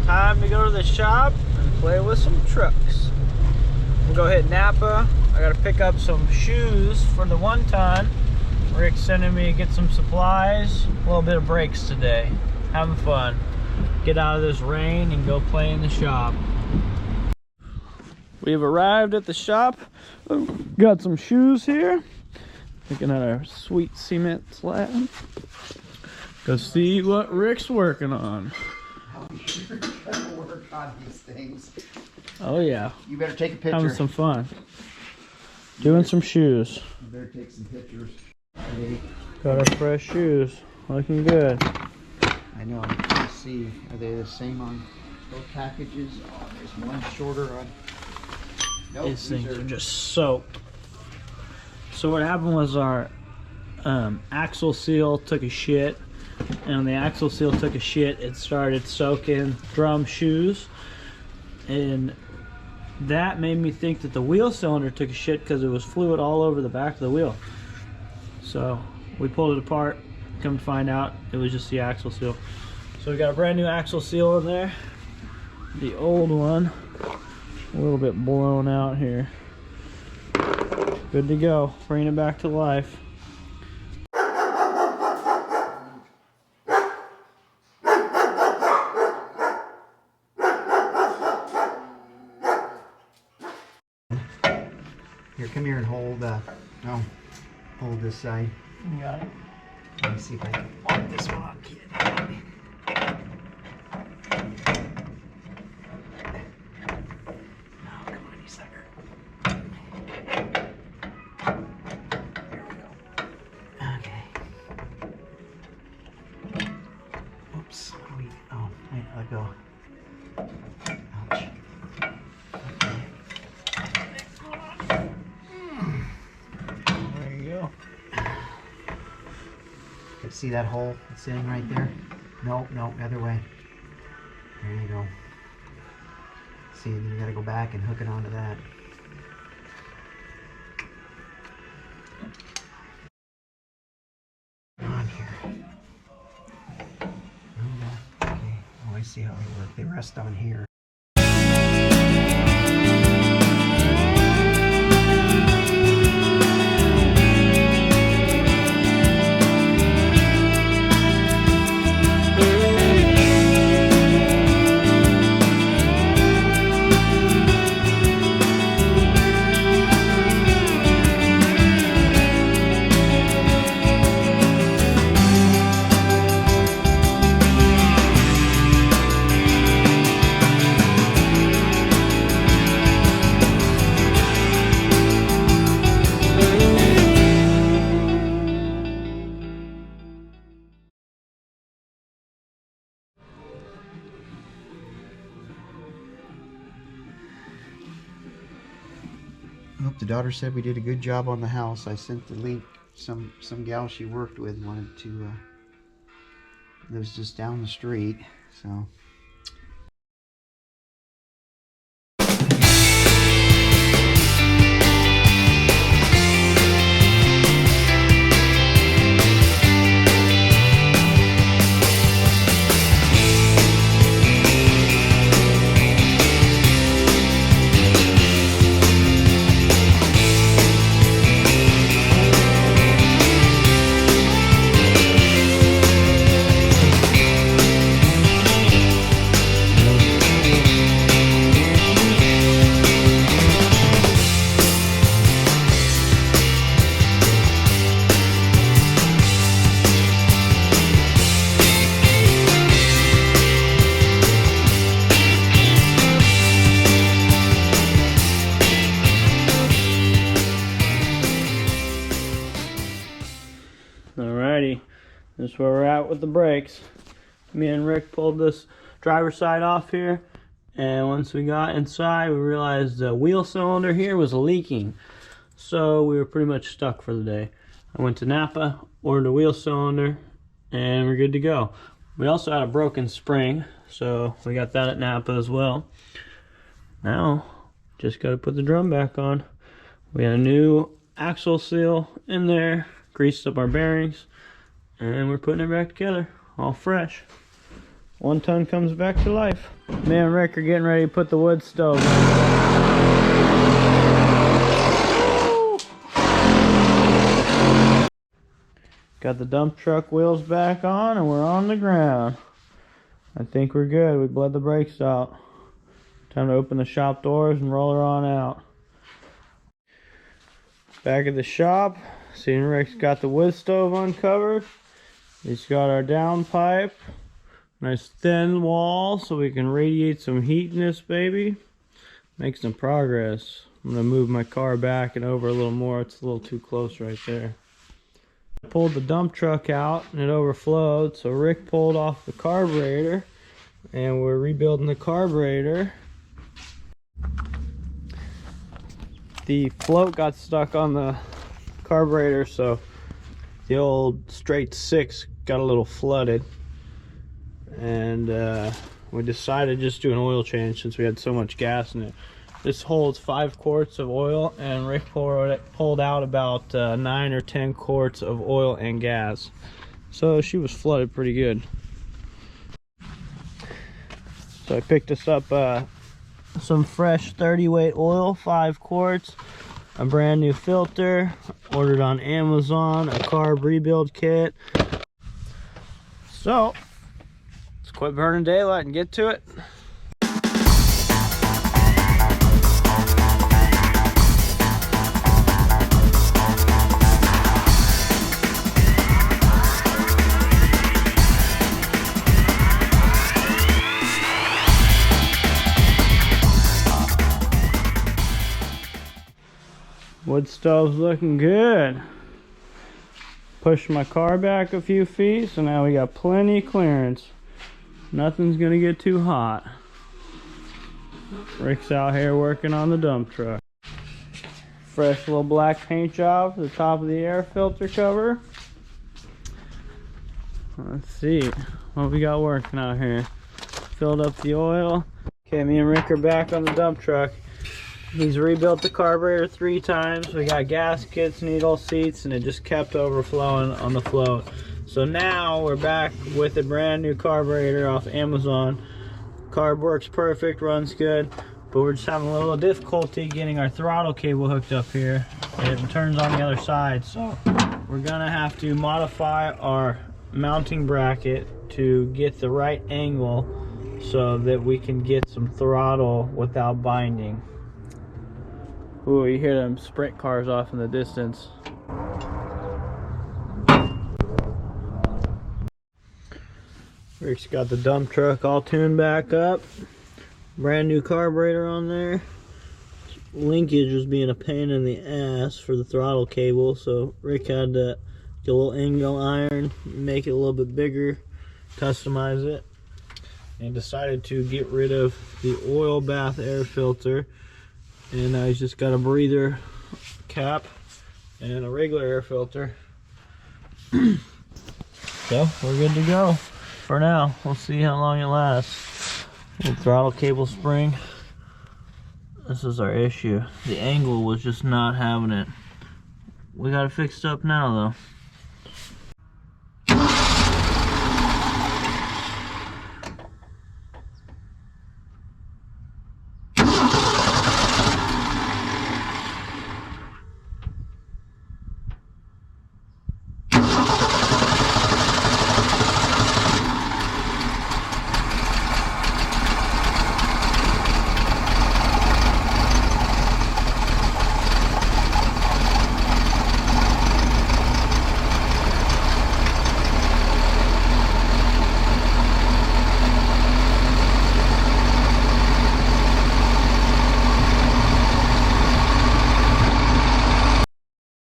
Time to go to the shop and play with some trucks. We'll go hit Napa. I gotta pick up some shoes for the one ton. Rick's sending me to get some supplies. A little bit of brakes today. Having fun. Get out of this rain and go play in the shop. We've arrived at the shop. Got some shoes here. Looking at our sweet cement slab. Go see what Rick's working on. I'm sure you're gonna work on these things. Oh yeah. You better take a picture. Having some fun. Doing some shoes. You better take some pictures. Got our fresh shoes. Looking good. I know. Let's see. Are they the same on both packages? Oh, there's one shorter on. Nope, These things are just soaked. So what happened was our axle seal took a shit, and when the axle seal took a shit, it started soaking drum shoes, and that made me think that the wheel cylinder took a shit because it was fluid all over the back of the wheel. So we pulled it apart. Come to find out, it was just the axle seal. So we got a brand new axle seal in there. The old one, a little bit blown out here. Good to go. Bring it back to life. Here, come here and hold. Hold this side. You got it. Let me see if I can walk this one on, kid. Oh, come on, you sucker. There we go. Okay. Oops. What do we? Oh, wait, let go. Ouch. Okay. There you go. See that hole sitting right there? Nope, nope, other way. There you go. See, then you gotta go back and hook it onto that. On here. Okay. Oh, I see how they work. They rest on here. Well, the daughter said we did a good job on the house. I sent the link. Some gal she worked with wanted to lives just down the street, so. Alrighty, this is where we're at with the brakes. Me and Rick pulled this driver's side off here, and once we got inside we realized the wheel cylinder here was leaking, so we were pretty much stuck for the day. I went to Napa, ordered a wheel cylinder, and we're good to go. We also had a broken spring, so we got that at Napa as well. Now just got to put the drum back on. We had a new axle seal in there, greased up our bearings, and we're putting it back together, all fresh. 1 ton comes back to life. Me and Rick are getting ready to put the wood stove in. Got the dump truck wheels back on and we're on the ground. I think we're good. We bled the brakes out. Time to open the shop doors and roll her on out. Back at the shop, seeing Rick's got the wood stove uncovered. He's got our downpipe. Nice thin wall so we can radiate some heat in this baby. Make some progress. I'm gonna move my car back and over a little more. It's a little too close right there. I pulled the dump truck out and it overflowed, so Rick pulled off the carburetor and we're rebuilding the carburetor. The float got stuck on the carburetor, so the old straight 6 got a little flooded, and we decided to just do an oil change since we had so much gas in it. This holds 5 quarts of oil, and Rick pulled out about 9 or 10 quarts of oil and gas, so she was flooded pretty good. So I picked us up some fresh 30 weight oil, 5 quarts, a brand new filter, ordered on Amazon, a carb rebuild kit. So let's quit burning daylight and get to it. Wood stove's looking good. Pushed my car back a few feet, so now we got plenty of clearance. Nothing's gonna get too hot. Rick's out here working on the dump truck. Fresh little black paint job for the top of the air filter cover. Let's see what we got working out here. Filled up the oil. Okay, me and Rick are back on the dump truck. He's rebuilt the carburetor 3 times. We got gaskets, needle seats, and it just kept overflowing on the float. So now we're back with a brand new carburetor off Amazon. Carb works perfect, runs good, but we're just having a little difficulty getting our throttle cable hooked up here. It turns on the other side, so we're gonna have to modify our mounting bracket to get the right angle so that we can get some throttle without binding. Ooh, you hear them sprint cars off in the distance. Rick's got the dump truck all tuned back up. Brand new carburetor on there. Linkage was being a pain in the ass for the throttle cable, so Rick had to get a little angle iron, make it a little bit bigger, customize it, and decided to get rid of the oil bath air filter. And now he's just got a breather cap and a regular air filter. So we're good to go for now. We'll see how long it lasts. The throttle cable spring. This is our issue. The angle was just not having it. We got it fixed up now though.